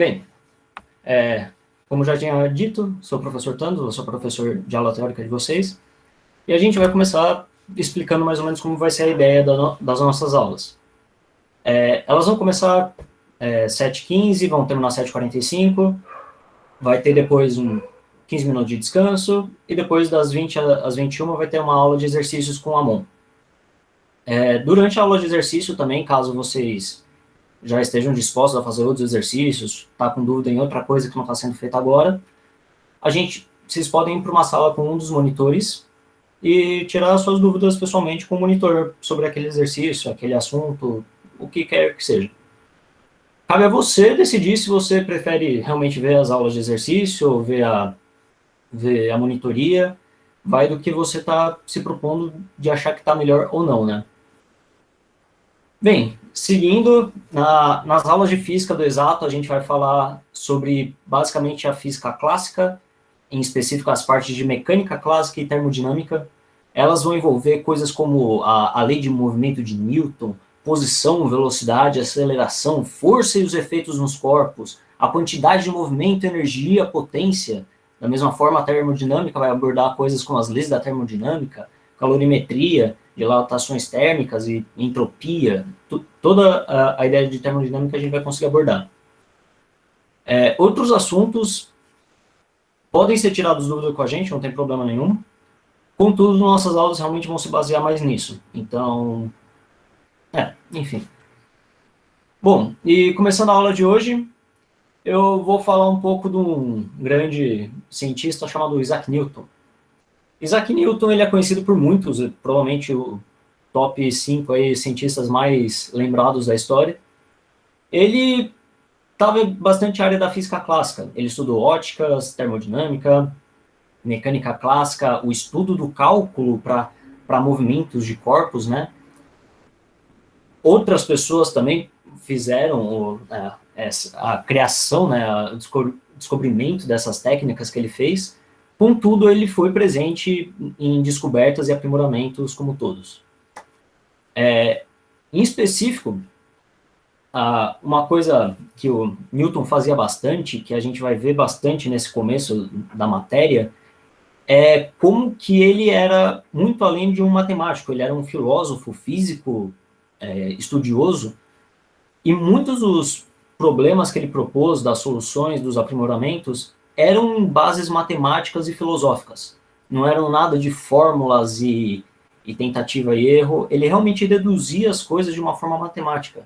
Bem, como já tinha dito, sou o professor Tando, eu sou professor de aula teórica de vocês, e a gente vai começar explicando mais ou menos como vai ser a ideia das nossas aulas. Elas vão começar 7h15, vão terminar 7h45, vai ter depois 15 minutos de descanso, e depois das 20 às 21 vai ter uma aula de exercícios com a Amon. Durante a aula de exercício também, caso vocês já estejam dispostos a fazer outros exercícios, tá com dúvida em outra coisa que não está sendo feita agora, vocês podem ir para uma sala com um dos monitores e tirar suas dúvidas pessoalmente com o monitor sobre aquele exercício, aquele assunto, o que quer que seja. Cabe a você decidir se você prefere realmente ver as aulas de exercício ou ver a monitoria, vai do que você está se propondo de achar que está melhor ou não, né? Bem, seguindo, nas aulas de física do exato, a gente vai falar sobre basicamente a física clássica, em específico as partes de mecânica clássica e termodinâmica. Elas vão envolver coisas como a lei de movimento de Newton, posição, velocidade, aceleração, força e os efeitos nos corpos, a quantidade de movimento, energia, potência. Da mesma forma, a termodinâmica vai abordar coisas como as leis da termodinâmica, calorimetria, dilatações térmicas e entropia. Toda a ideia de termodinâmica a gente vai conseguir abordar. Outros assuntos podem ser tirados dúvida com a gente, não tem problema nenhum. Contudo, nossas aulas realmente vão se basear mais nisso. Então, enfim. Bom, e começando a aula de hoje, eu vou falar um pouco de um grande cientista chamado Isaac Newton. Isaac Newton ele é conhecido por muitos, provavelmente o top 5 aí, cientistas mais lembrados da história. Ele estava bastante na área da física clássica. Ele estudou óticas, termodinâmica, mecânica clássica, o estudo do cálculo para movimentos de corpos, né? Outras pessoas também fizeram a criação, né, o descobrimento dessas técnicas que ele fez. Contudo, ele foi presente em descobertas e aprimoramentos como todos. Em específico, uma coisa que o Newton fazia bastante, que a gente vai ver bastante nesse começo da matéria, é como que ele era muito além de um matemático, ele era um filósofo, físico, estudioso, e muitos dos problemas que ele propôs, das soluções, dos aprimoramentos, eram em bases matemáticas e filosóficas. Não eram nada de fórmulas e tentativa e erro, ele realmente deduzia as coisas de uma forma matemática.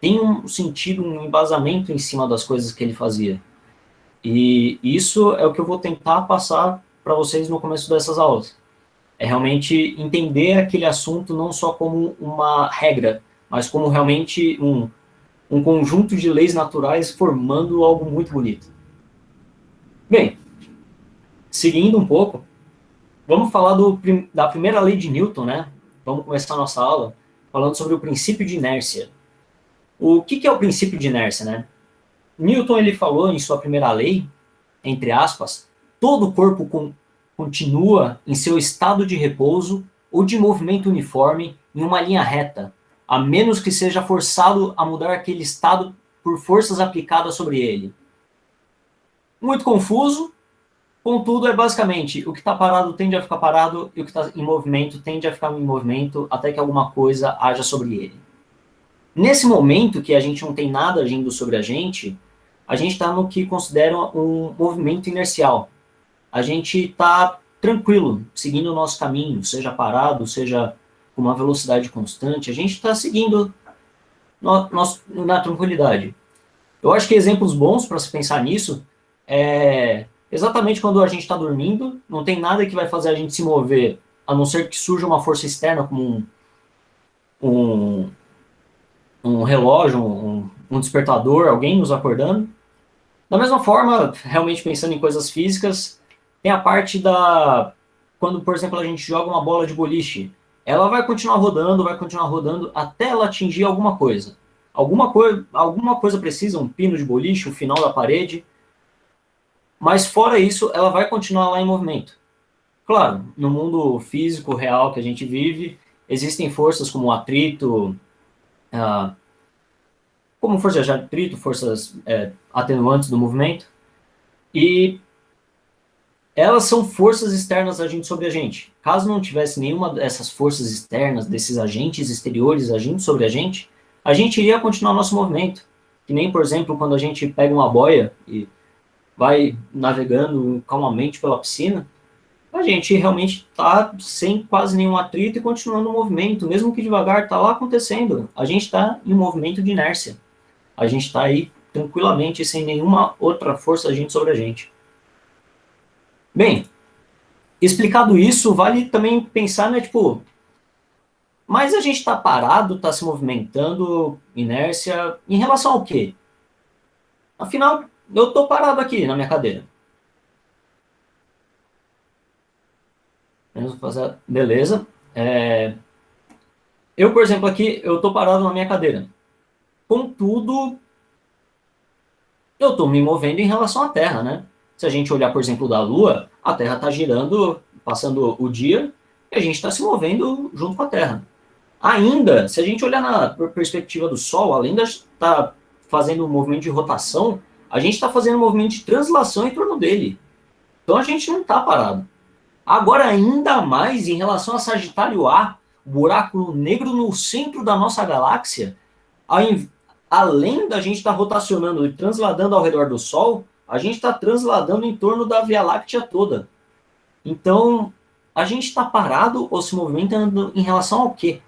Tem um sentido, um embasamento em cima das coisas que ele fazia. E isso é o que eu vou tentar passar para vocês no começo dessas aulas. É realmente entender aquele assunto não só como uma regra, mas como realmente um conjunto de leis naturais formando algo muito bonito. Bem, seguindo um pouco, vamos falar da primeira lei de Newton, né? Vamos começar a nossa aula falando sobre o princípio de inércia. O que é o princípio de inércia, né? Newton ele falou em sua primeira lei, entre aspas, todo o corpo continua em seu estado de repouso ou de movimento uniforme em uma linha reta, a menos que seja forçado a mudar aquele estado por forças aplicadas sobre ele. Muito confuso, contudo, é basicamente o que está parado tende a ficar parado e o que está em movimento tende a ficar em movimento até que alguma coisa haja sobre ele. Nesse momento que a gente não tem nada agindo sobre a gente está no que considera um movimento inercial. A gente está tranquilo, seguindo o nosso caminho, seja parado, seja com uma velocidade constante, a gente está seguindo na tranquilidade. Eu acho que exemplos bons para se pensar nisso é exatamente quando a gente está dormindo, não tem nada que vai fazer a gente se mover, a não ser que surja uma força externa, como um relógio, um despertador, alguém nos acordando. Da mesma forma, realmente pensando em coisas físicas, tem a parte quando, por exemplo, a gente joga uma bola de boliche, ela vai continuar rodando até ela atingir alguma coisa. Alguma coisa precisa, um pino de boliche, o final da parede, mas fora isso, ela vai continuar lá em movimento. Claro, no mundo físico real que a gente vive, existem forças como o atrito, como forças de atrito, forças atenuantes do movimento, e elas são forças externas agindo sobre a gente. Caso não tivesse nenhuma dessas forças externas, desses agentes exteriores agindo sobre a gente iria continuar nosso movimento. Que nem, por exemplo, quando a gente pega uma boia e vai navegando calmamente pela piscina, a gente realmente está sem quase nenhum atrito e continuando o movimento, mesmo que devagar, está lá acontecendo. A gente está em um movimento de inércia. A gente está aí tranquilamente, sem nenhuma outra força agindo sobre a gente. Bem, explicado isso, vale também pensar, né, tipo, mas a gente está parado, está se movimentando, inércia, em relação ao quê? Afinal, eu estou parado aqui na minha cadeira. Beleza. Eu, por exemplo, aqui, eu estou parado na minha cadeira. Contudo, eu estou me movendo em relação à Terra, né? Se a gente olhar, por exemplo, da Lua, a Terra está girando, passando o dia, e a gente está se movendo junto com a Terra. Ainda, se a gente olhar na perspectiva do Sol, além de estar fazendo um movimento de rotação, a gente está fazendo um movimento de translação em torno dele. Então a gente não está parado. Agora, ainda mais em relação a Sagitário A, o buraco negro no centro da nossa galáxia, além da gente estar rotacionando e transladando ao redor do Sol, a gente está transladando em torno da Via Láctea toda. Então, a gente está parado ou se movimentando em relação ao quê?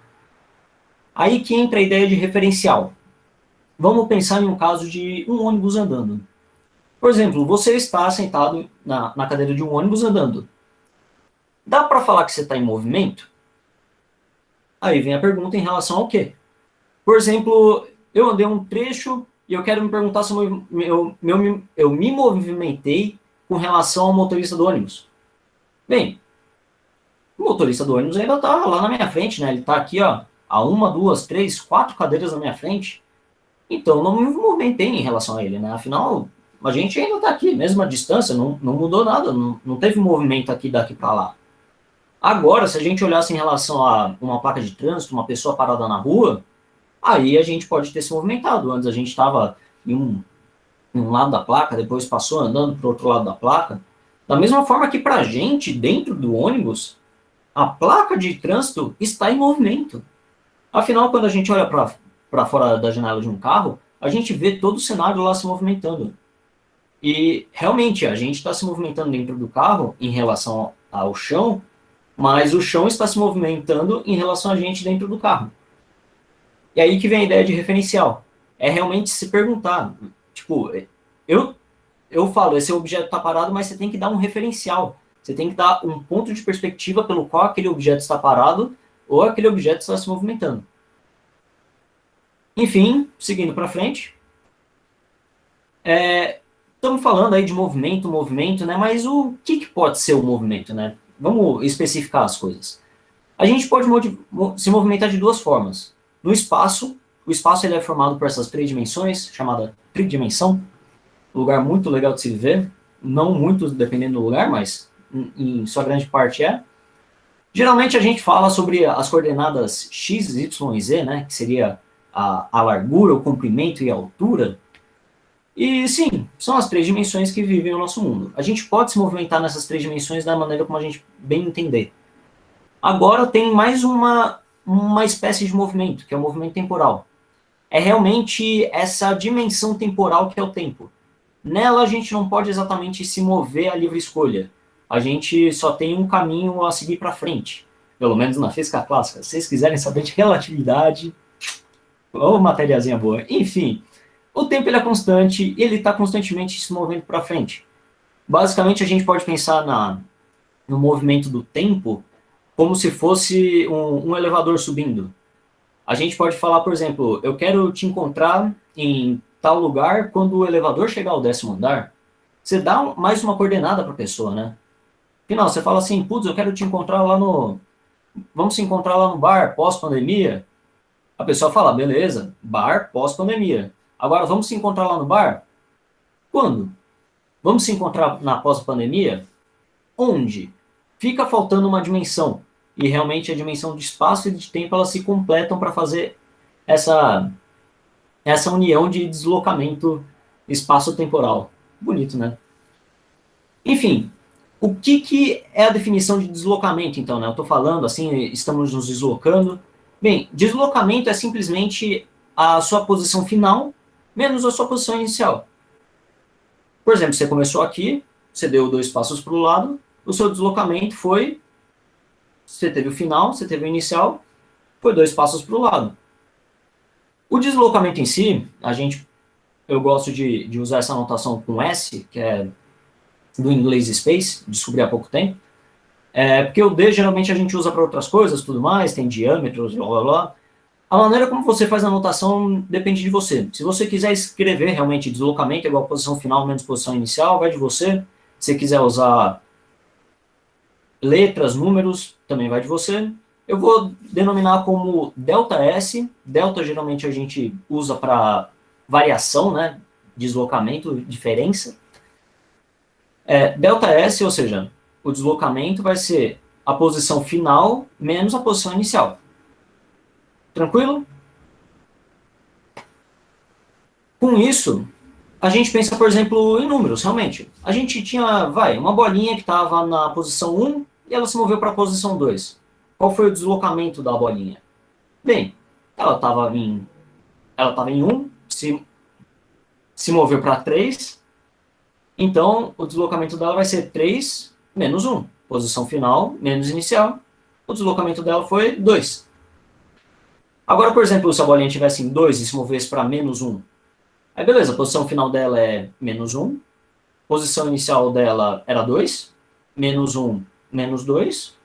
Aí que entra a ideia de referencial. Vamos pensar em um caso de um ônibus andando. Por exemplo, você está sentado na cadeira de um ônibus andando. Dá para falar que você está em movimento? Aí vem a pergunta em relação ao quê? Por exemplo, eu andei um trecho e eu quero me perguntar se eu me movimentei com relação ao motorista do ônibus. Bem, o motorista do ônibus ainda está lá na minha frente, né? Ele está aqui, ó, a 1, 2, 3, 4 cadeiras na minha frente. Então, não me movimentei em relação a ele, né? Afinal, a gente ainda está aqui, mesmo a distância, não mudou nada, não teve movimento aqui daqui para lá. Agora, se a gente olhasse em relação a uma placa de trânsito, uma pessoa parada na rua, aí a gente pode ter se movimentado. Antes a gente estava em um lado da placa, depois passou andando para o outro lado da placa. Da mesma forma que para a gente, dentro do ônibus, a placa de trânsito está em movimento. Afinal, quando a gente olha para fora da janela de um carro, a gente vê todo o cenário lá se movimentando. E realmente, a gente está se movimentando dentro do carro em relação ao chão, mas o chão está se movimentando em relação a gente dentro do carro. E aí que vem a ideia de referencial. É realmente se perguntar, tipo, eu falo, esse objeto está parado, mas você tem que dar um referencial. Você tem que dar um ponto de perspectiva pelo qual aquele objeto está parado ou aquele objeto está se movimentando. Enfim, seguindo para frente. Estamos falando aí de movimento, né? Mas o que pode ser o movimento, né? Vamos especificar as coisas. A gente pode se movimentar de duas formas. No espaço, o espaço ele é formado por essas três dimensões, chamada tridimensão, um lugar muito legal de se viver, não muito dependendo do lugar, mas em sua grande parte é. Geralmente a gente fala sobre as coordenadas x, y e z, né? Que seria a largura, o comprimento e a altura. E sim, são as três dimensões que vivem o nosso mundo. A gente pode se movimentar nessas três dimensões da maneira como a gente bem entender. Agora tem mais uma espécie de movimento, que é o movimento temporal. É realmente essa dimensão temporal que é o tempo. Nela a gente não pode exatamente se mover a livre escolha. A gente só tem um caminho a seguir para frente. Pelo menos na física clássica. Se vocês quiserem saber de relatividade, ou matériazinha boa. Enfim, o tempo ele é constante e ele está constantemente se movendo para frente. Basicamente, a gente pode pensar no movimento do tempo como se fosse um elevador subindo. A gente pode falar, por exemplo, eu quero te encontrar em tal lugar quando o elevador chegar ao 10º andar. Você dá mais uma coordenada para a pessoa, né? Afinal, você fala assim, putz, eu quero te encontrar lá no... Vamos se encontrar lá no bar, pós-pandemia. A pessoa fala, beleza, bar, pós-pandemia. Agora, vamos se encontrar lá no bar? Quando? Vamos se encontrar na pós-pandemia? Onde? Fica faltando uma dimensão. E realmente a dimensão de espaço e de tempo, elas se completam para fazer essa essa união de deslocamento espaço-temporal. Bonito, né? Enfim, o que é a definição de deslocamento, então, né? Eu estou falando, assim, estamos nos deslocando. Bem, deslocamento é simplesmente a sua posição final menos a sua posição inicial. Por exemplo, você começou aqui, você deu 2 passos para o lado, o seu deslocamento foi, você teve o final, você teve o inicial, foi 2 passos para o lado. O deslocamento em si, eu gosto de usar essa notação com S, que é do inglês space, descobri há pouco tempo, porque o D geralmente a gente usa para outras coisas, tudo mais, tem diâmetros, blá blá blá. A maneira como você faz a anotação depende de você. Se você quiser escrever realmente deslocamento igual posição final menos posição inicial, vai de você. Se você quiser usar letras, números, também vai de você. Eu vou denominar como ΔS. Delta geralmente a gente usa para variação, né? Deslocamento, diferença. ΔS, ou seja, o deslocamento vai ser a posição final menos a posição inicial. Tranquilo? Com isso, a gente pensa, por exemplo, em números, realmente. A gente tinha, uma bolinha que estava na posição 1 e ela se moveu para a posição 2. Qual foi o deslocamento da bolinha? Bem, ela estava em 1, se moveu para 3, então o deslocamento dela vai ser 3 menos 1. Posição final menos inicial. O deslocamento dela foi 2. Agora, por exemplo, se a bolinha estivesse em 2 e se movesse para menos 1, aí beleza, a posição final dela é menos 1, posição inicial dela era 2, menos 1, menos 2,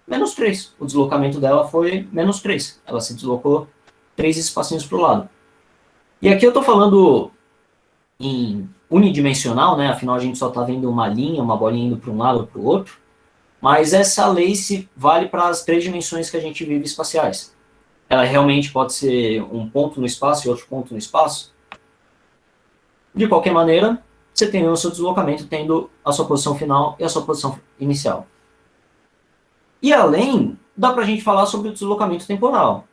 menos 3. O deslocamento dela foi menos 3. Ela se deslocou 3 espacinhos para o lado. E aqui eu estou falando em unidimensional, né? Afinal a gente só está vendo uma linha, uma bolinha indo para um lado ou para o outro. Mas essa lei se vale para as 3 dimensões que a gente vive espaciais. Ela realmente pode ser um ponto no espaço e outro ponto no espaço. De qualquer maneira, você tem o seu deslocamento tendo a sua posição final e a sua posição inicial. E além, dá para a gente falar sobre o deslocamento temporal.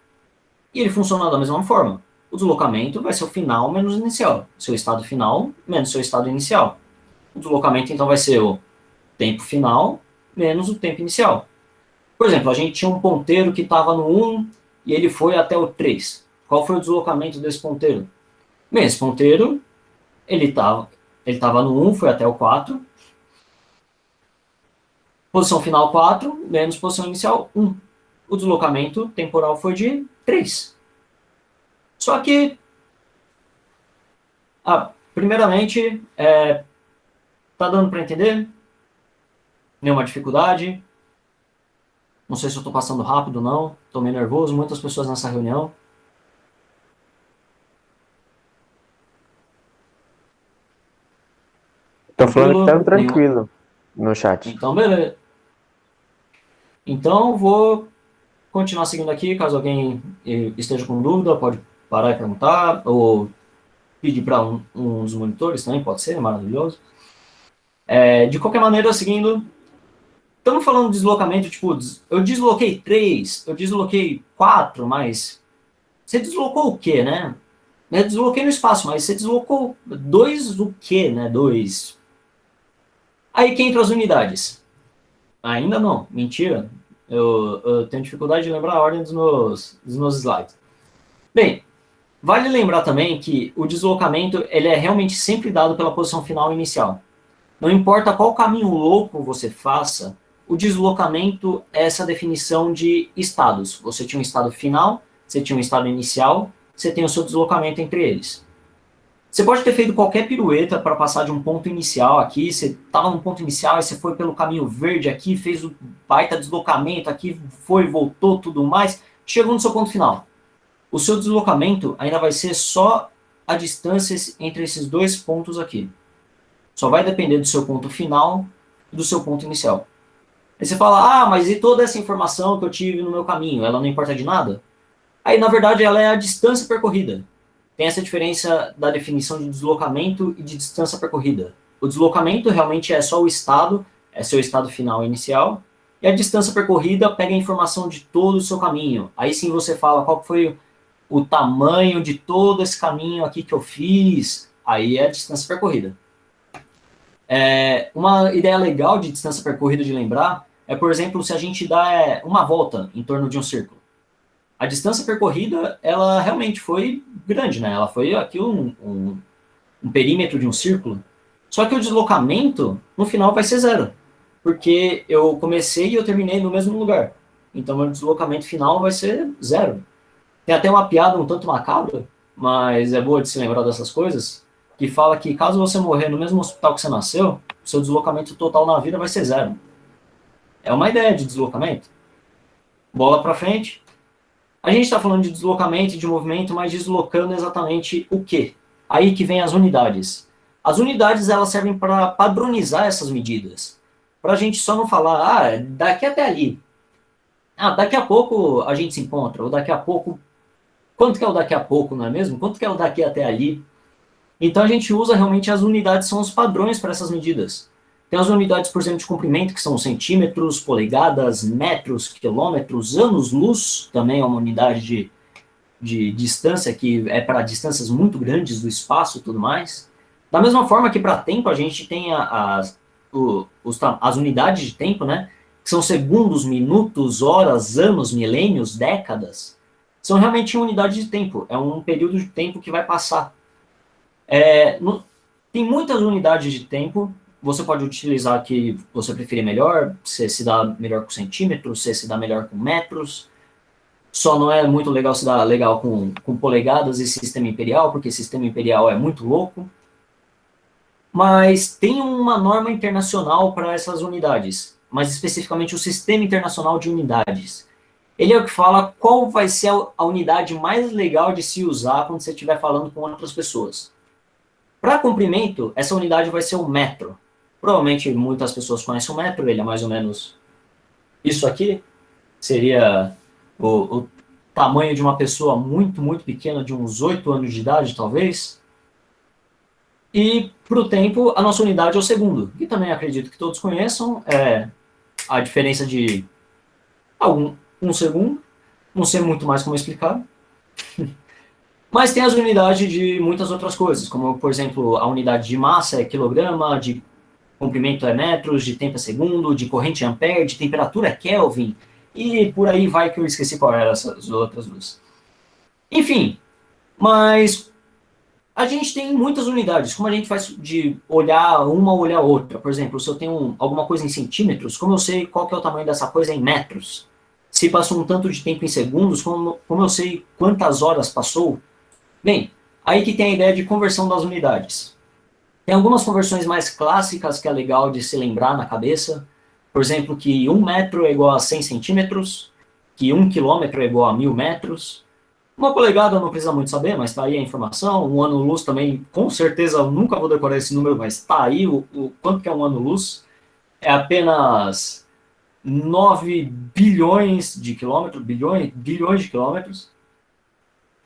E ele funciona da mesma forma. O deslocamento vai ser o final menos o inicial. Seu estado final menos seu estado inicial. O deslocamento, então, vai ser o tempo final menos o tempo inicial. Por exemplo, a gente tinha um ponteiro que estava no 1 e ele foi até o 3. Qual foi o deslocamento desse ponteiro? Bem, esse ponteiro, ele estava no 1, foi até o 4. Posição final 4, menos posição inicial 1. O deslocamento temporal foi de 3. Só que, primeiramente, tá dando para entender? Nenhuma dificuldade? Não sei se eu estou passando rápido ou não. Estou meio nervoso, muitas pessoas nessa reunião. Tô falando que tá tranquilo no chat. Então, beleza. Então, vou continuar seguindo aqui. Caso alguém esteja com dúvida, pode parar e perguntar, ou pedir para um dos monitores também, pode ser, maravilhoso. De qualquer maneira, seguindo, estamos falando de deslocamento, tipo, eu desloquei 3, eu desloquei 4, mas você deslocou o quê, né? Eu desloquei no espaço, mas você deslocou 2 o quê, né? 2. Aí que entra as unidades. Ainda não, mentira. Eu tenho dificuldade de lembrar a ordem dos meus slides. Bem, vale lembrar também que o deslocamento ele é realmente sempre dado pela posição final inicial. Não importa qual caminho louco você faça, o deslocamento é essa definição de estados. Você tinha um estado final, você tinha um estado inicial, você tem o seu deslocamento entre eles. Você pode ter feito qualquer pirueta para passar de um ponto inicial aqui, você estava no ponto inicial e você foi pelo caminho verde aqui, fez o baita deslocamento aqui, foi, voltou, tudo mais, chegou no seu ponto final. O seu deslocamento ainda vai ser só a distância entre esses 2 pontos aqui. Só vai depender do seu ponto final e do seu ponto inicial. Aí você fala, mas e toda essa informação que eu tive no meu caminho, ela não importa de nada? Aí, na verdade, ela é a distância percorrida. Tem essa diferença da definição de deslocamento e de distância percorrida. O deslocamento realmente é só o estado, é seu estado final e inicial, e a distância percorrida pega a informação de todo o seu caminho. Aí sim você fala qual foi o tamanho de todo esse caminho aqui que eu fiz, aí é a distância percorrida. Uma ideia legal de distância percorrida de lembrar é, por exemplo, se a gente dá uma volta em torno de um círculo. A distância percorrida, ela realmente foi grande, né? Ela foi aqui um perímetro de um círculo. Só que o deslocamento, no final, vai ser zero. Porque eu comecei e eu terminei no mesmo lugar. Então, meu deslocamento final vai ser zero. Tem até uma piada um tanto macabra, mas é boa de se lembrar dessas coisas, que fala que caso você morrer no mesmo hospital que você nasceu, seu deslocamento total na vida vai ser zero. É uma ideia de deslocamento. Bola para frente. A gente está falando de deslocamento e de movimento, mas deslocando exatamente o quê? Aí que vem as unidades. As unidades, elas servem para padronizar essas medidas. Para a gente só não falar, daqui até ali. Daqui a pouco a gente se encontra, ou daqui a pouco... Quanto que é o daqui a pouco, não é mesmo? Quanto que é o daqui até ali? Então a gente usa realmente as unidades, são os padrões para essas medidas. Tem as unidades, por exemplo, de comprimento, que são centímetros, polegadas, metros, quilômetros, anos-luz, também é uma unidade de distância, que é para distâncias muito grandes do espaço e tudo mais. Da mesma forma que para tempo, a gente tem as unidades de tempo, né? Que são segundos, minutos, horas, anos, milênios, décadas. São realmente unidades de tempo. É um período de tempo que vai passar. Tem muitas unidades de tempo. Você pode utilizar a que você preferir melhor, se dá melhor com centímetros, se dá melhor com metros. Só não é muito legal se dar legal com polegadas e sistema imperial, porque sistema imperial é muito louco. Mas tem uma norma internacional para essas unidades, mais especificamente o Sistema Internacional de Unidades. Ele é o que fala qual vai ser a unidade mais legal de se usar quando você estiver falando com outras pessoas. Para comprimento, essa unidade vai ser o metro. Provavelmente muitas pessoas conhecem o metro, ele é mais ou menos isso aqui. Seria o tamanho de uma pessoa muito, muito pequena, de uns 8 anos de idade, talvez. E para o tempo, a nossa unidade é o segundo, que também acredito que todos conheçam, é a diferença de um segundo, não sei muito mais como explicar. Mas tem as unidades de muitas outras coisas, como, por exemplo, a unidade de massa é quilograma, de comprimento é metros, de tempo é segundo, de corrente é ampere, de temperatura é Kelvin, e por aí vai que eu esqueci qual eram essas outras duas. Enfim, mas a gente tem muitas unidades, como a gente faz de olhar uma ou olhar outra. Por exemplo, se eu tenho alguma coisa em centímetros, como eu sei qual que é o tamanho dessa coisa em metros? Se passou um tanto de tempo em segundos, como eu sei quantas horas passou? Bem, aí que tem a ideia de conversão das unidades. Tem algumas conversões mais clássicas que é legal de se lembrar na cabeça. Por exemplo, que 1 metro é igual a 100 centímetros, que 1 quilômetro é igual a 1000 metros. Uma polegada não precisa muito saber, mas está aí a informação. Um ano-luz também, com certeza, eu nunca vou decorar esse número, mas está aí o quanto que é um ano-luz. É apenas 9 bilhões de quilômetros, bilhões de quilômetros.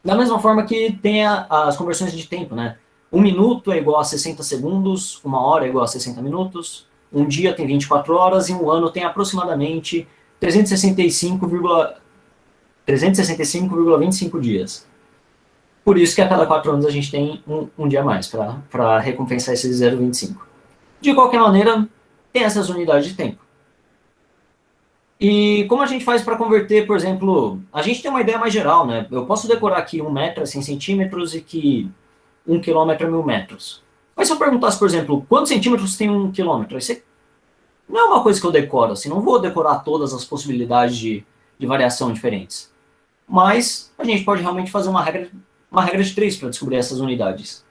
Da mesma forma que tem as conversões de tempo, né? 1 minuto é igual a 60 segundos, 1 hora é igual a 60 minutos, um dia tem 24 horas e um ano tem aproximadamente 365,25 dias. Por isso que a cada 4 anos a gente tem um dia a mais para recompensar esse 0,25. De qualquer maneira, tem essas unidades de tempo. E como a gente faz para converter, por exemplo, a gente tem uma ideia mais geral, né? Eu posso decorar aqui 1 metro é 100 centímetros e que 1 quilômetro é 1000 metros. Mas se eu perguntasse, por exemplo, quantos centímetros tem 1 quilômetro? Isso não é uma coisa que eu decoro, assim, não vou decorar todas as possibilidades de variação diferentes. Mas a gente pode realmente fazer uma regra de 3 para descobrir essas unidades.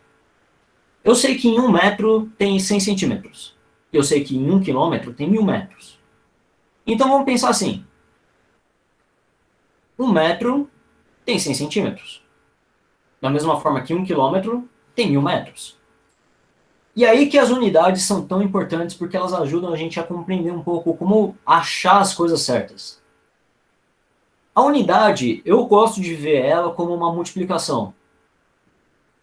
Eu sei que em 1 metro tem 100 centímetros. Eu sei que em 1 quilômetro tem 1000 metros. Então vamos pensar assim. 1 metro tem 100 centímetros. Da mesma forma que 1 quilômetro tem 1000 metros. E aí que as unidades são tão importantes, porque elas ajudam a gente a compreender um pouco como achar as coisas certas. A unidade, eu gosto de ver ela como uma multiplicação.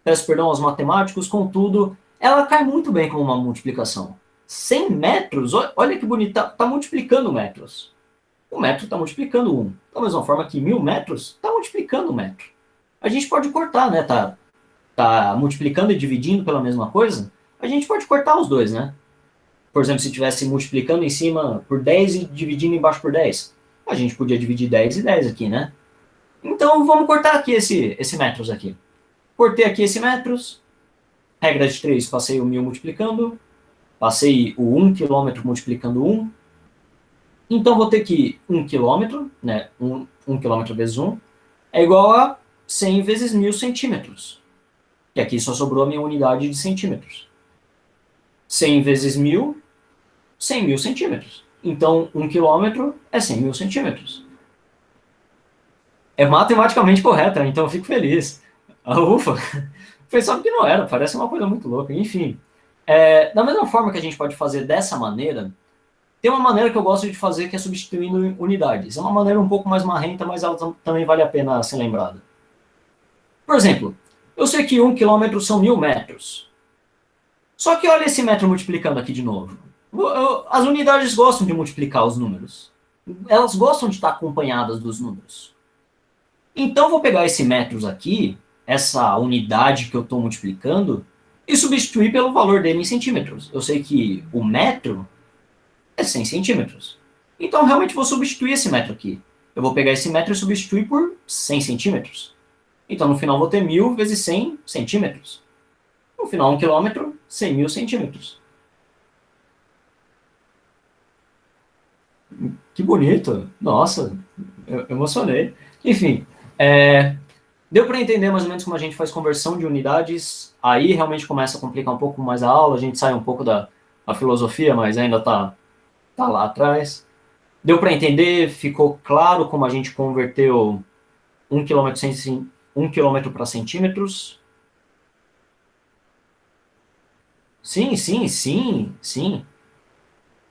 Peço perdão aos matemáticos, contudo, ela cai muito bem como uma multiplicação. 100 metros, olha que bonito, está multiplicando metros. O metro está multiplicando 1. Da mesma forma que 1000 metros está multiplicando 1 metro. a gente pode cortar, né? Tá multiplicando e dividindo pela mesma coisa, a gente pode cortar os dois, né? Por exemplo, se estivesse multiplicando em cima por 10 e dividindo embaixo por 10, a gente podia dividir 10 e 10 aqui, né? Então, vamos cortar aqui esse metros aqui. Cortei aqui esse metros, regra de 3, passei o 1000 multiplicando, passei o 1 km multiplicando 1, então vou ter que 1 km, né, 1 km vezes 1, é igual a 100 vezes 1000 centímetros. E aqui só sobrou a minha unidade de centímetros. 100 vezes 1000, 100 mil centímetros. Então, 1 km é 100 mil centímetros. É matematicamente correta, então eu fico feliz. Ufa, pensava que não era, parece uma coisa muito louca. Enfim, da mesma forma que a gente pode fazer dessa maneira, tem uma maneira que eu gosto de fazer que é substituindo unidades. É uma maneira um pouco mais marrenta, mas ela também vale a pena ser lembrada. Por exemplo, eu sei que 1 km são 1000 metros. Só que olha esse metro multiplicando aqui de novo. As unidades gostam de multiplicar os números. Elas gostam de estar acompanhadas dos números. Então, vou pegar esse metros aqui, essa unidade que eu estou multiplicando, e substituir pelo valor dele em centímetros. Eu sei que o metro é 100 centímetros. Então, realmente vou substituir esse metro aqui. Eu vou pegar esse metro e substituir por 100 centímetros. Então, no final, vou ter 1000 vezes 100 centímetros. No final, 1 quilômetro, 100 mil centímetros. Que bonito. Nossa, eu emocionei. Enfim, deu para entender mais ou menos como a gente faz conversão de unidades. Aí realmente começa a complicar um pouco mais a aula. A gente sai um pouco da filosofia, mas ainda está lá atrás. Deu para entender? Ficou claro como a gente converteu 1 quilômetro para centímetros? Sim.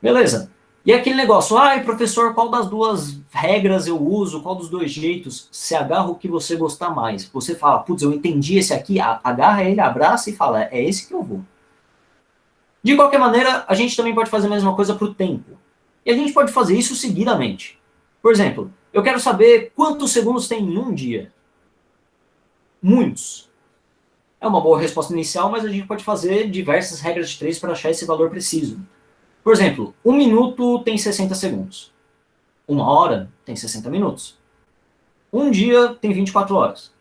Beleza. E aquele negócio, professor, qual das duas regras eu uso, qual dos dois jeitos? Se agarra o que você gostar mais. Você fala, putz, eu entendi esse aqui, agarra ele, abraça e fala, é esse que eu vou. De qualquer maneira, a gente também pode fazer a mesma coisa para o tempo. E a gente pode fazer isso seguidamente. Por exemplo, eu quero saber quantos segundos tem em um dia. Muitos. É uma boa resposta inicial, mas a gente pode fazer diversas regras de 3 para achar esse valor preciso. Por exemplo, 1 minuto tem 60 segundos. 1 hora tem 60 minutos. Um dia tem 24 horas.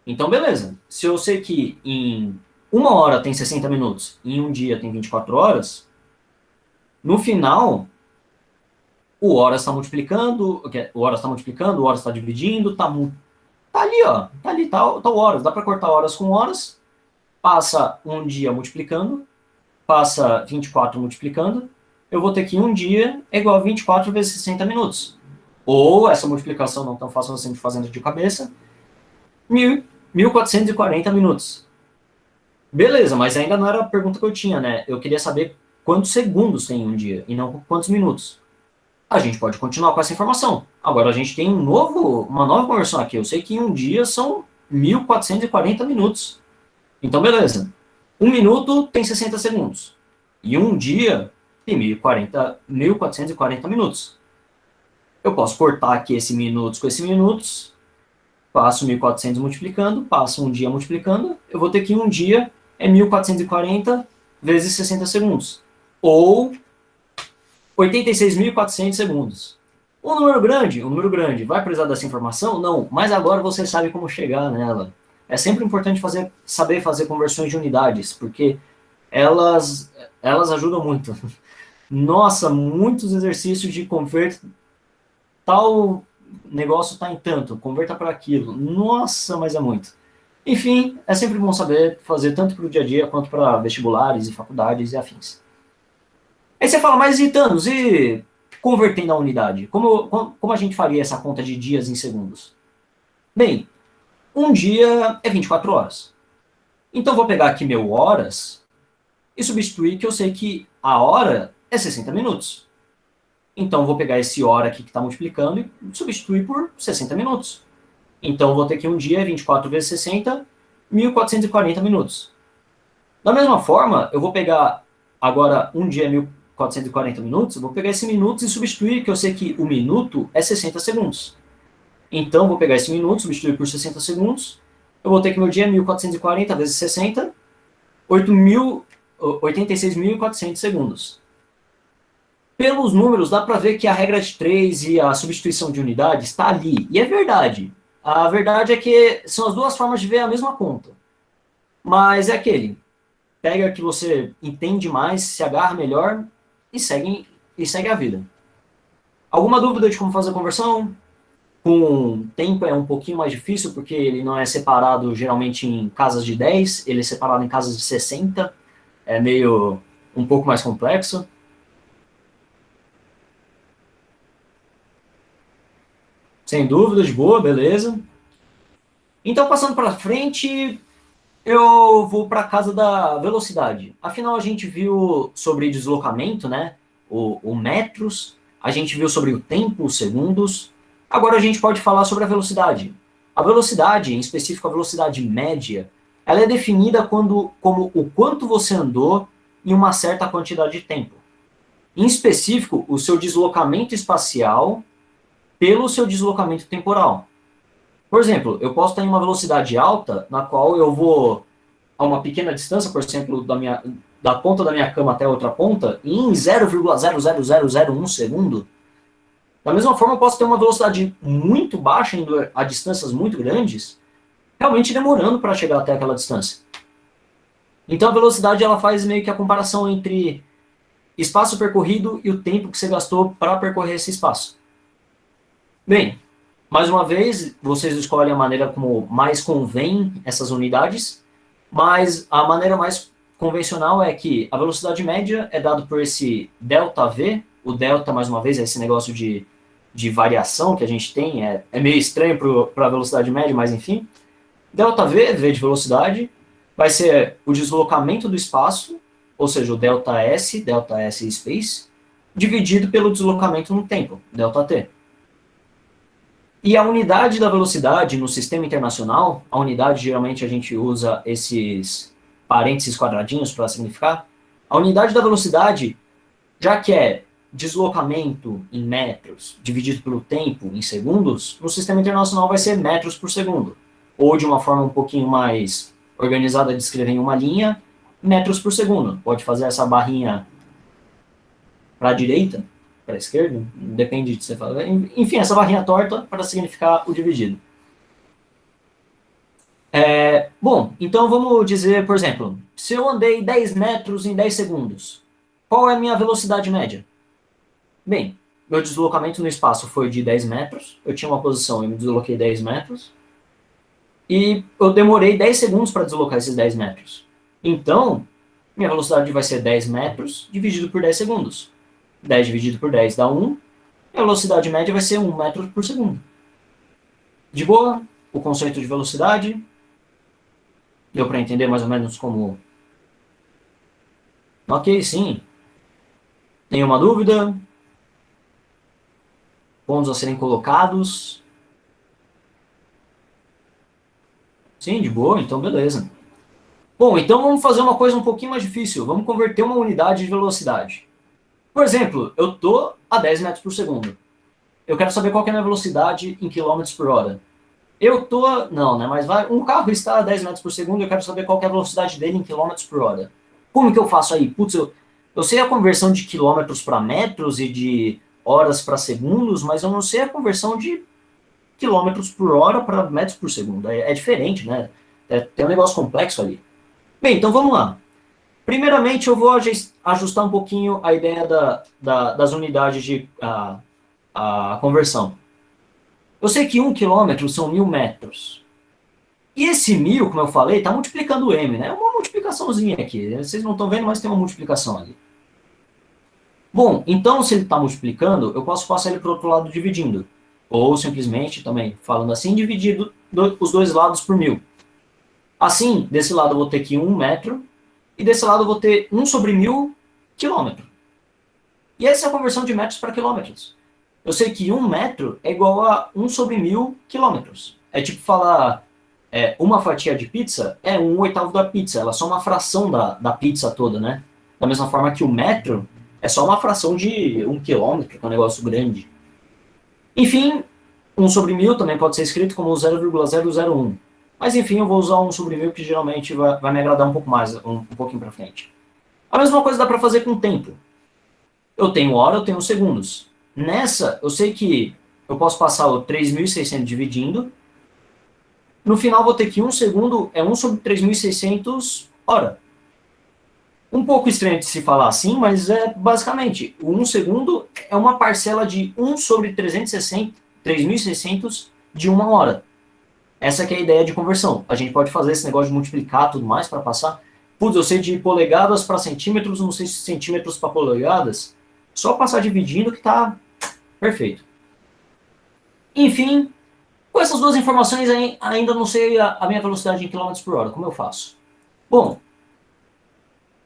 Então, beleza. Se eu sei que em 1 hora tem 60 minutos e em um dia tem 24 horas, no final, o horas está multiplicando, o horas está dividindo, tá ali, ó. Tá o horas. Dá para cortar horas com horas. Passa um dia multiplicando. Passa 24 multiplicando, eu vou ter que um dia é igual a 24 vezes 60 minutos. Ou, essa multiplicação não tão fácil assim de fazendo de cabeça, 1440 minutos. Beleza, mas ainda não era a pergunta que eu tinha, né? Eu queria saber quantos segundos tem um dia, e não quantos minutos. A gente pode continuar com essa informação. Agora a gente tem uma nova conversão aqui. Eu sei que um dia são 1440 minutos. Então, beleza. 1 minuto tem 60 segundos. E um dia tem 1440 minutos. Eu posso cortar aqui esse minutos com esse minutos. Passo 1400 multiplicando. Passo um dia multiplicando. Eu vou ter que um dia é 1440 vezes 60 segundos. Ou 86.400 segundos. Um número grande. Vai precisar dessa informação? Não. Mas agora você sabe como chegar nela. É sempre importante saber fazer conversões de unidades, porque elas ajudam muito. Nossa, muitos exercícios de converter tal negócio está em tanto, converta para aquilo. Nossa, mas é muito. Enfim, é sempre bom saber fazer tanto para o dia a dia quanto para vestibulares e faculdades e afins. Aí você fala, mas Thanos, e convertendo a unidade? Como a gente faria essa conta de dias em segundos? Bem, um dia é 24 horas. Então, vou pegar aqui meu horas e substituir que eu sei que a hora é 60 minutos. Então, vou pegar esse hora aqui que está multiplicando e substituir por 60 minutos. Então, vou ter que um dia é 24 vezes 60, 1440 minutos. Da mesma forma, eu vou pegar agora um dia é 1440 minutos, eu vou pegar esse minutos e substituir que eu sei que o minuto é 60 segundos. Então, vou pegar esse minuto, substituir por 60 segundos. Eu vou ter que meu dia é 1440 vezes 60, 86.400 segundos. Pelos números, dá para ver que a regra de 3 e a substituição de unidades está ali. E é verdade. A verdade é que são as duas formas de ver a mesma conta. Mas é aquele. Pega que você entende mais, se agarra melhor e segue a vida. Alguma dúvida de como fazer a conversão? Com tempo é um pouquinho mais difícil, porque ele não é separado geralmente em casas de 10, ele é separado em casas de 60. É meio um pouco mais complexo. Sem dúvida, de boa, beleza. Então, passando para frente, eu vou para a casa da velocidade. Afinal, a gente viu sobre deslocamento, né? O metros, a gente viu sobre o tempo, os segundos. Agora a gente pode falar sobre a velocidade. A velocidade, em específico a velocidade média, ela é definida como o quanto você andou em uma certa quantidade de tempo. Em específico, o seu deslocamento espacial pelo seu deslocamento temporal. Por exemplo, eu posso estar em uma velocidade alta, na qual eu vou a uma pequena distância, por exemplo, da ponta da minha cama até a outra ponta, em 0,00001 segundo. Da mesma forma, eu posso ter uma velocidade muito baixa, indo a distâncias muito grandes, realmente demorando para chegar até aquela distância. Então, a velocidade ela faz meio que a comparação entre espaço percorrido e o tempo que você gastou para percorrer esse espaço. Bem, mais uma vez, vocês escolhem a maneira como mais convém essas unidades, mas a maneira mais convencional é que a velocidade média é dada por esse ΔV. O delta, mais uma vez, é esse negócio de variação que a gente tem. É meio estranho para a velocidade média, mas enfim. ΔV, V de velocidade, vai ser o deslocamento do espaço, ou seja, o ΔS space, dividido pelo deslocamento no tempo, ΔT. E a unidade da velocidade no sistema internacional, a unidade geralmente a gente usa esses parênteses quadradinhos para significar, a unidade da velocidade, já que é deslocamento em metros dividido pelo tempo em segundos, no sistema internacional vai ser metros por segundo. Ou de uma forma um pouquinho mais organizada de escrever em uma linha, metros por segundo. Pode fazer essa barrinha para a direita, para a esquerda, depende de você falar. Enfim, essa barrinha torta para significar o dividido. Bom, então vamos dizer, por exemplo, se eu andei 10 metros em 10 segundos, qual é a minha velocidade média? Bem, meu deslocamento no espaço foi de 10 metros, eu tinha uma posição e me desloquei 10 metros, e eu demorei 10 segundos para deslocar esses 10 metros. Então, minha velocidade vai ser 10 metros dividido por 10 segundos. 10 dividido por 10 dá 1, e a velocidade média vai ser 1 metro por segundo. De boa, o conceito de velocidade. Deu para entender mais ou menos como... Ok, sim. Tem uma dúvida? Pontos a serem colocados? Sim, de boa, então beleza. Bom, então vamos fazer uma coisa um pouquinho mais difícil. Vamos converter uma unidade de velocidade. Por exemplo, eu estou a 10 metros por segundo. Eu quero saber qual que é a minha velocidade em quilômetros por hora. Eu estou... Não, né? Mas vai... Um carro está a 10 metros por segundo e eu quero saber qual que é a velocidade dele em quilômetros por hora. Como que eu faço aí? Putz, eu sei a conversão de quilômetros para metros e de horas para segundos, mas eu não sei a conversão de quilômetros por hora para metros por segundo. É diferente, né? Tem um negócio complexo ali. Bem, então vamos lá. Primeiramente, eu vou ajustar um pouquinho a ideia das unidades de a conversão. Eu sei que 1 quilômetro são 1.000 metros. E esse 1.000, como eu falei, está multiplicando o m, né? É uma multiplicaçãozinha aqui. Vocês não estão vendo, mas tem uma multiplicação ali. Bom, então se ele está multiplicando, eu posso passar ele para o outro lado dividindo. Ou simplesmente, também falando assim, dividir os dois lados por 1.000. Assim, desse lado eu vou ter que 1 metro, e desse lado eu vou ter 1 sobre 1.000 quilômetro. E essa é a conversão de metros para quilômetros. Eu sei que 1 metro é igual a 1 sobre 1.000 quilômetros. É tipo falar, uma fatia de pizza é 1/8 da pizza. Ela é só uma fração da pizza toda, né? Da mesma forma que o metro é só uma fração de 1 quilômetro, que é um negócio grande. Enfim, 1 sobre 1000 também pode ser escrito como 0,001. Mas enfim, eu vou usar 1 sobre 1000, que geralmente vai me agradar um pouco mais, um pouquinho para frente. A mesma coisa dá para fazer com o tempo. Eu tenho hora, eu tenho segundos. Nessa, eu sei que eu posso passar o 3.600 dividindo. No final, vou ter que 1 segundo é 1 sobre 3.600 hora. Um pouco estranho de se falar assim, mas é basicamente, o 1 segundo é uma parcela de 1 sobre 3.600 de uma hora. Essa que é a ideia de conversão. A gente pode fazer esse negócio de multiplicar tudo mais para passar. Putz, eu sei de polegadas para centímetros, não sei se centímetros para polegadas. Só passar dividindo que tá perfeito. Enfim, com essas duas informações ainda não sei a minha velocidade em quilômetros por hora. Como eu faço? Bom,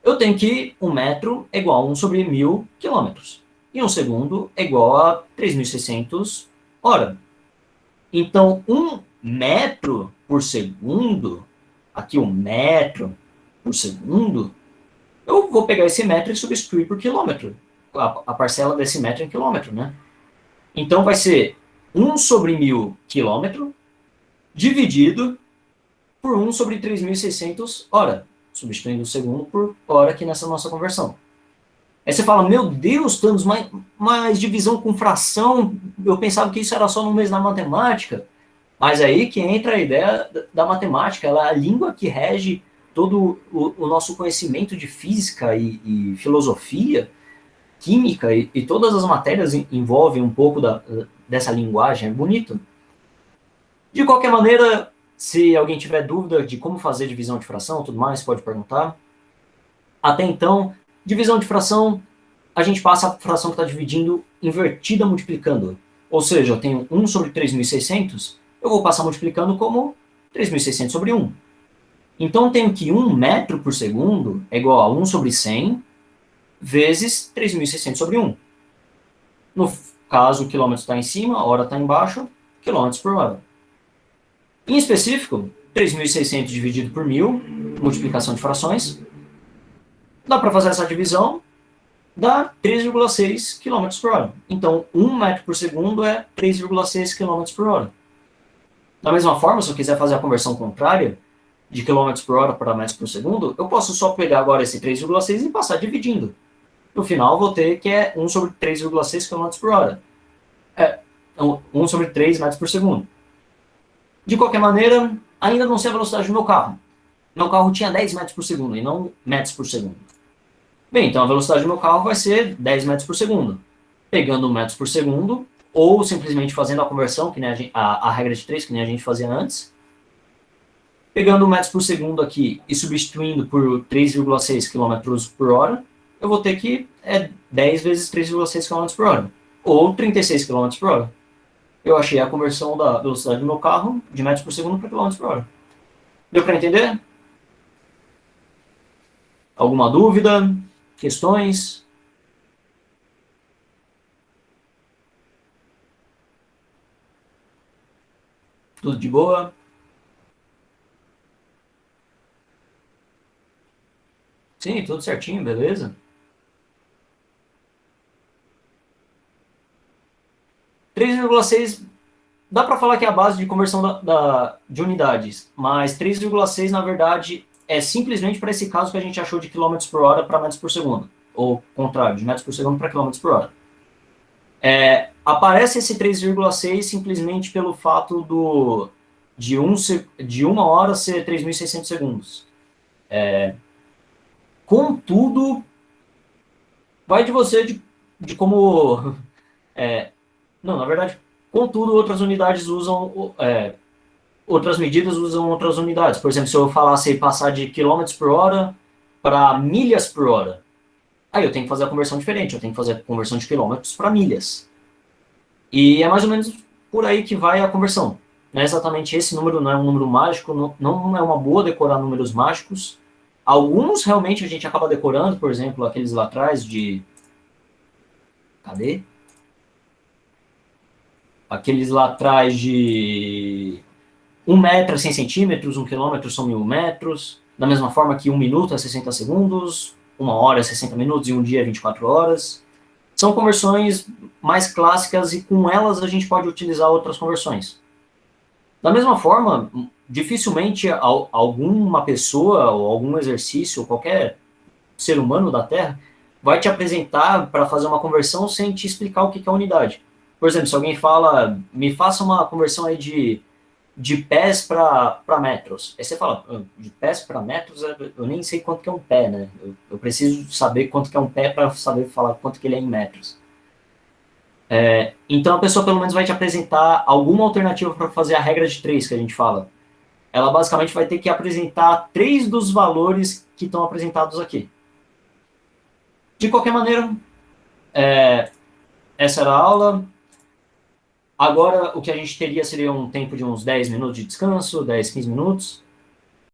eu tenho que 1 metro é igual a 1 sobre 1000 quilômetros. E 1 segundo é igual a 3.600 hora. Então, 1 metro por segundo, aqui 1 metro por segundo, eu vou pegar esse metro e substituir por quilômetro. A parcela desse metro em quilômetro, né? Então, vai ser 1 sobre 1000 quilômetro dividido por 1 sobre 3.600 hora, substituindo o segundo por hora aqui nessa nossa conversão. Aí você fala, meu Deus, Thanos, mas divisão com fração, eu pensava que isso era só no mês na matemática. Mas aí que entra a ideia da matemática, ela é a língua que rege todo o nosso conhecimento de física e filosofia, química e todas as matérias envolvem um pouco dessa linguagem, é bonito. De qualquer maneira, se alguém tiver dúvida de como fazer divisão de fração, tudo mais, pode perguntar. Até então, divisão de fração, a gente passa a fração que está dividindo invertida multiplicando. Ou seja, eu tenho 1 sobre 3.600, eu vou passar multiplicando como 3.600 sobre 1. Então, eu tenho que 1 metro por segundo é igual a 1 sobre 100 vezes 3.600 sobre 1. No caso, o quilômetro está em cima, a hora está embaixo, quilômetros por hora. Em específico, 3.600 dividido por 1000, multiplicação de frações, dá para fazer essa divisão, dá 3,6 km por hora. Então, 1 metro por segundo é 3,6 km por hora. Da mesma forma, se eu quiser fazer a conversão contrária, de km por hora para metros por segundo, eu posso só pegar agora esse 3,6 e passar dividindo. No final, vou ter que é 1 sobre 3,6 km por hora. 1 sobre 3 metros por segundo. De qualquer maneira, ainda não sei a velocidade do meu carro. Meu carro tinha 10 metros por segundo e não metros por segundo. Bem, então a velocidade do meu carro vai ser 10 metros por segundo. Pegando metros por segundo, ou simplesmente fazendo a conversão, que nem a regra de 3, que nem a gente fazia antes. Pegando metros por segundo aqui e substituindo por 3,6 km por hora, eu vou ter que 10 vezes 3,6 km por hora, ou 36 km por hora. Eu achei a conversão da velocidade do meu carro de metros por segundo para quilômetros por hora. Deu para entender? Alguma dúvida? Questões? Tudo de boa? Sim, tudo certinho, beleza? 3,6 dá para falar que é a base de conversão de unidades, mas 3,6 na verdade é simplesmente para esse caso que a gente achou de quilômetros por hora para metros por segundo, ou contrário, de metros por segundo para quilômetros por hora. Aparece esse 3,6 simplesmente pelo fato de uma hora ser 3.600 segundos. Contudo, vai de você de como... não, na verdade, contudo, outras unidades usam... outras medidas usam outras unidades. Por exemplo, se eu falasse passar de quilômetros por hora para milhas por hora, aí eu tenho que fazer a conversão diferente. Eu tenho que fazer a conversão de quilômetros para milhas. E é mais ou menos por aí que vai a conversão. Não é exatamente esse número, não é um número mágico, não é uma boa decorar números mágicos. Alguns realmente a gente acaba decorando, por exemplo, aqueles lá atrás de... Cadê? Aqueles lá atrás de 1 metro é 100 centímetros, 1 quilômetro são 1000 metros. Da mesma forma que 1 minuto é 60 segundos, 1 hora é 60 minutos e 1 dia é 24 horas. são conversões mais clássicas e com elas a gente pode utilizar outras conversões. Da mesma forma, dificilmente alguma pessoa ou algum exercício, qualquer ser humano da Terra, vai te apresentar para fazer uma conversão sem te explicar o que é a unidade. Por exemplo, se alguém fala, me faça uma conversão aí de pés para metros. Aí você fala, de pés para metros, eu nem sei quanto que é um pé, né? Eu preciso saber quanto que é um pé para saber falar quanto que ele é em metros. Então a pessoa pelo menos vai te apresentar alguma alternativa para fazer a regra de 3 que a gente fala. Ela basicamente vai ter que apresentar 3 dos valores que estão apresentados aqui. De qualquer maneira, essa era a aula. Agora o que a gente teria seria um tempo de uns 10 minutos de descanso, 10, 15 minutos.